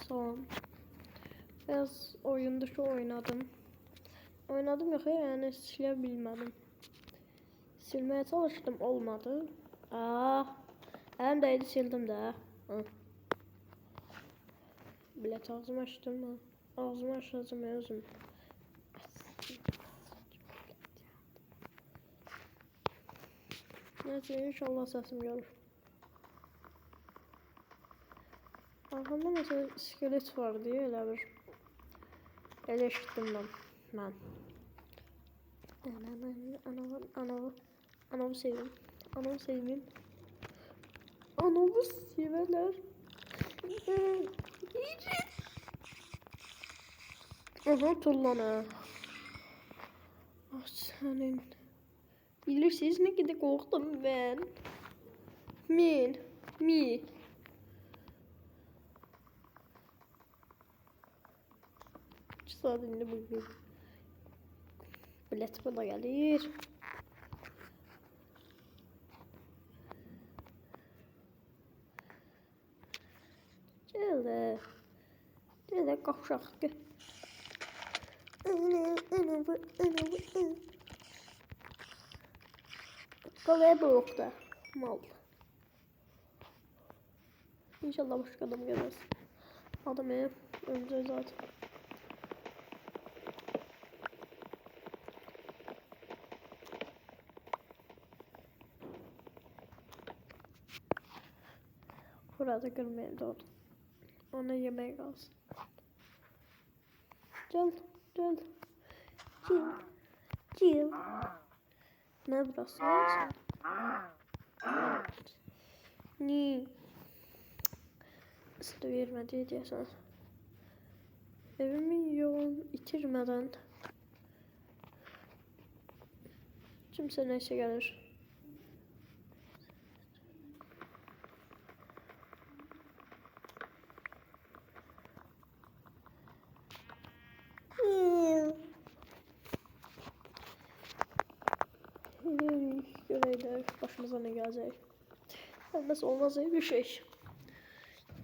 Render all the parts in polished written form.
Son. Biraz oyun dışı oynadım. Oynadım yok ya, yani silebilmedim. Silmeye çalıştım, olmadı. Hem de sildim de. Bilet ağzımı açtım mı? Ağzımı açacağım özüm. Neyse, inşallah sesim gelir. Arkamda mesela iskelet var diye elə bir eleştirdim ben. Anamı seveyim. Anamı seveyim. Anamı severler. Aha, tullana. Ah senin. Bilirsiniz ne kadar korktum ben. Mi. Sadece bu bilet bana gelir. Gel kavşak. Kalaya blokta. Mal. İnşallah başka adam gelmez. Adam önce zaten. Burada görmeye doğru. Ona yemeğe kalsın. Gel. Gel. Ne burası? Ni. Sıra vermedi diyorsan. Evimi yolun itirmeden kimse neyse gelir. Göreyler başımıza ne gelecek. Nasıl olmaz bir şey.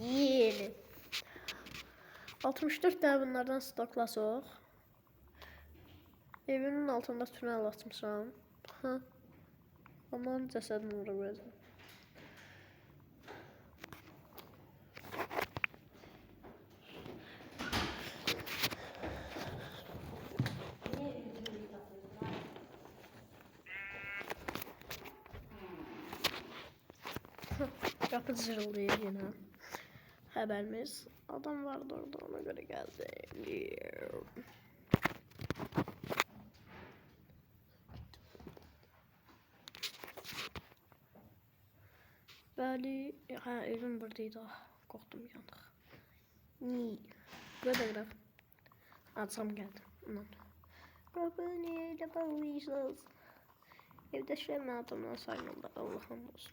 Yeni. 64 tane bunlardan stoklasaq. Evimin altında tünel açmışam. Aman cəsədini vura qoyacam. Kapı zırıldayır yine. Haberimiz. Adam vardı orada, ona göre geldi. Bəli, evim buradaydı. Qorxdum yanıq. Böyle açam geldi. Kapı nerede bağlıyız? Evde şöyle adamdan saymalı. Allah'ım olsun.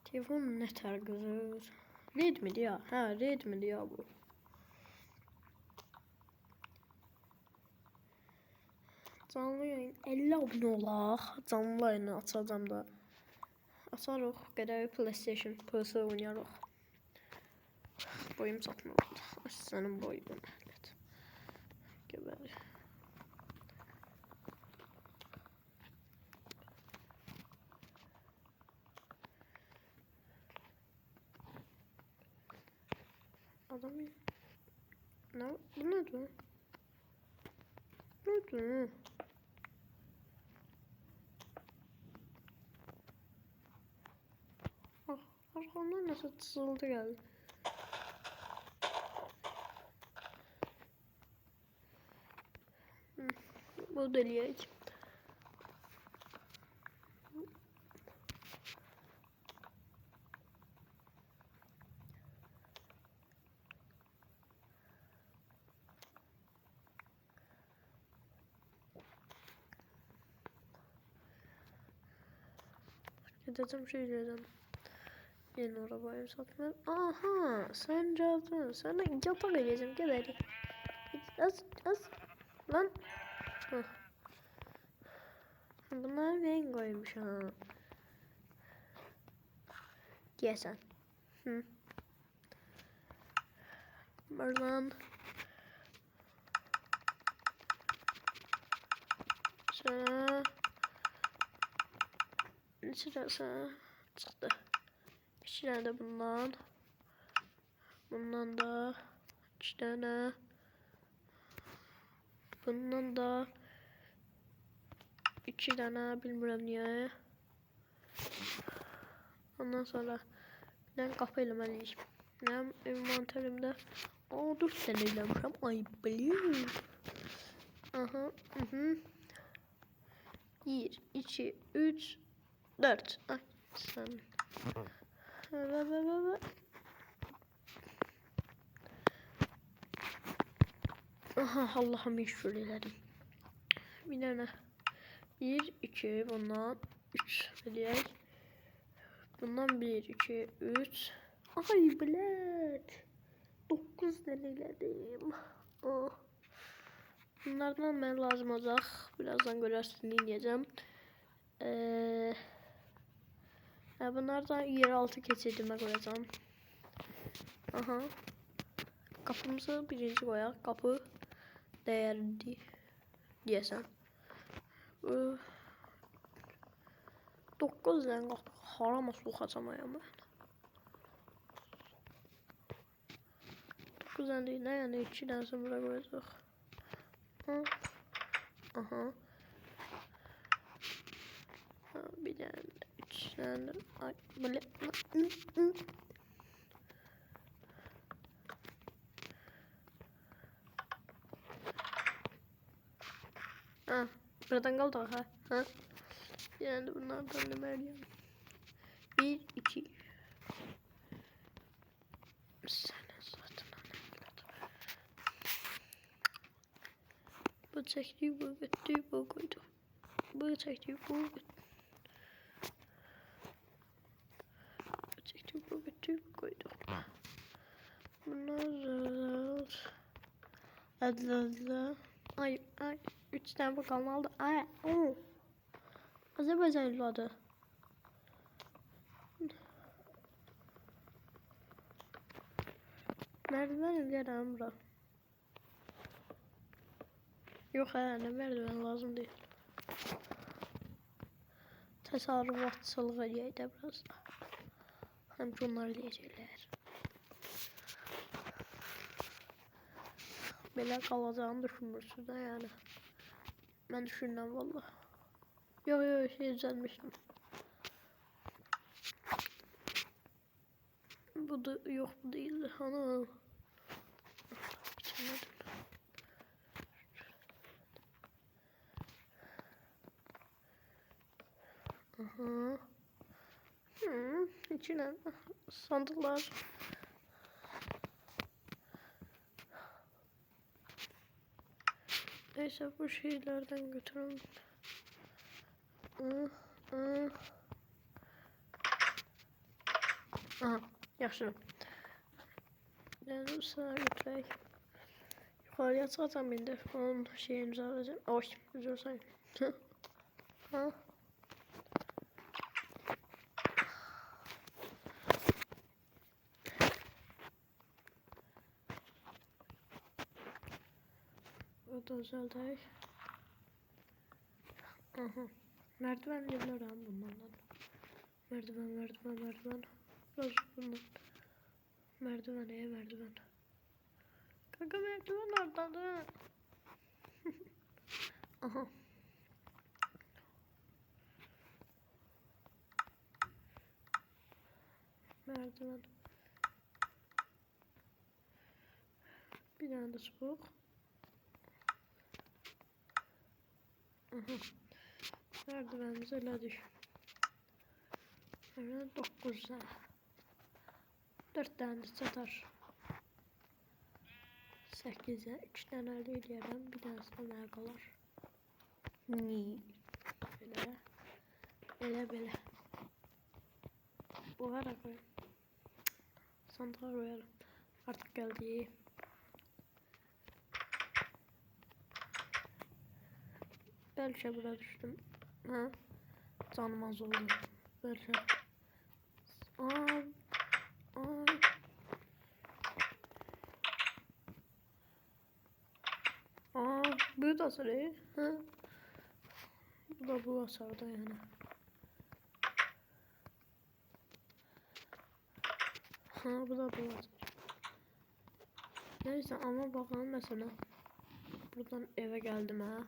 Telefon ne ter gözür. Redmi diyor. Redmi diyor bu. Canlı yayın 50 abone olaq. Canlı yayını açacağım da. Açarıq. Gedək PlayStation PS oynayarıq. Boyum satmalı. Senin boyun. Evet. Geber. Adam ne? Bu ne? Ne? Arkamdan nasıl çızıldı geldi. Bu deliyek. Gideceğim şey diyeceğim. Yeni arabayı satmaya. Aha, sen geldin. Sana yatak edeceğim. Gel hadi. Az. Lan. Bunları ben koymuş ha. Gel sen. Hı. Buradan sonra şurası çıktı. İki tane de bundan. Bundan da iki tane. Bundan da iki tane, bilmiyorum niye. Ondan sonra ben kapı eləməliyik. Benim envanterimde 4 tane eləmişəm. Ay biliyorum. Aha. 1, 2, 3, 4. Ay sen. Aha, Allah'ım şükür elədim. Bir tane. 1, 2, bundan 3 eləyək. Bundan 1, 2, 3. Ay bilet. 9 tane elədim. Oh. Bunlardan mən lazım olacaq. Birazdan görərsiniz eləyəcəm. Bunlardan yeraltı keçidimə qoyacağım. Aha. Kapımızı birinci qoyaq. Kapı dəyərli deyəsən. 9 tane kapı. Harama soxacağam mən. 9 tane değil, yani 2 tane sonra koyacaq. Aha. Bir tane, 3 tane. Ay böyle. Ha, buradan kaldı ha. Ha. Yani bunlardan ne Meryem? 1, 2. Sen zaten bu çektiği bu gitti bu koydu. Bu çektiği bu gitti. Bu çektiği bu gitti bu koydu. Bunlar adlı. Ay 3 tane bakalım aldı. Ay o. Azerbaycan evladı. Merdiven eləyərəm bura. Yok yani merdiven lazım değil. Təsərrüfatçılıq eləyək də biraz da. Həmçə onlar eləyəcəklər. Belə qalacağını düşünmürsünüz də yani. Mən düşünürəm valla. Yok şey düzəlmişdim. Bu da yok, bu değildi. Ana. Aha. İçine sandıklar. Neyse bu şeylerden götürün. Aha, yaxşı. Yani sana götürək. Yukarıya çıxacam indi. Onun şeyini alacağım. Oy, üzr sayın. Ha. O da özeldir. Aha. Merdiven yerler bunlardan. Merdiven. Biraz bundan. Merdiven. Kanka merdiven orada. Aha. Merdiven. Bir tane de çubuk. Aha. Merdivenimizi elədik. Hemen 9 tane. 4 tane de çatar. 8'e 3 tane elde eləyərəm. Bir tanesi de mənə qalar. Belə. Bu ara koyayım. Sandığa koyalım. Artık geldi. Belki buraya düştüm. Ha? Canım az oldu. Belki. burada asarı. Ha. Bu da bu asarda yani. Ha bu da bu asar. Neyse ama bakalım mesela. Buradan eve geldim ha.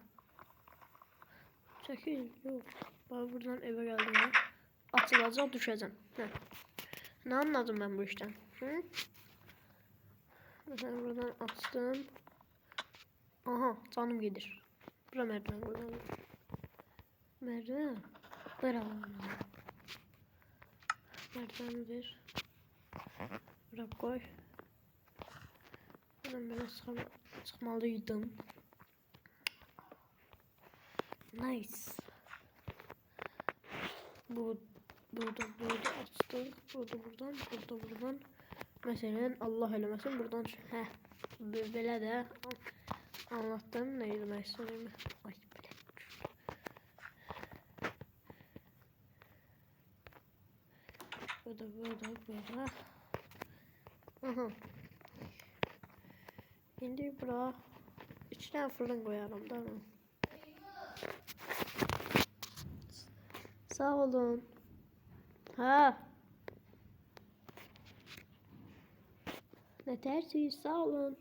Çekil yok. Bak buradan eve geldim ha. Atılacak düşeceğim. Heh. Ne anladım ben bu işten? Hı? Mesela buradan attım. Aha canım gelir. Bura merdiven buradan. Merdiven. Bravo. Merdiven bir. Bura koy. Ben böyle çıkmalıydım. Nice. Burada açtık. Buradan. Mesela Allah eləməsin buradan. Heh. Belə də anlattım. Ne demək istəyirəm? Ay belə. Burada. Aha. İndi bura. İçine fırın koyarım da mı? Sağ olun. Ha. Ne tersiz sağ olun.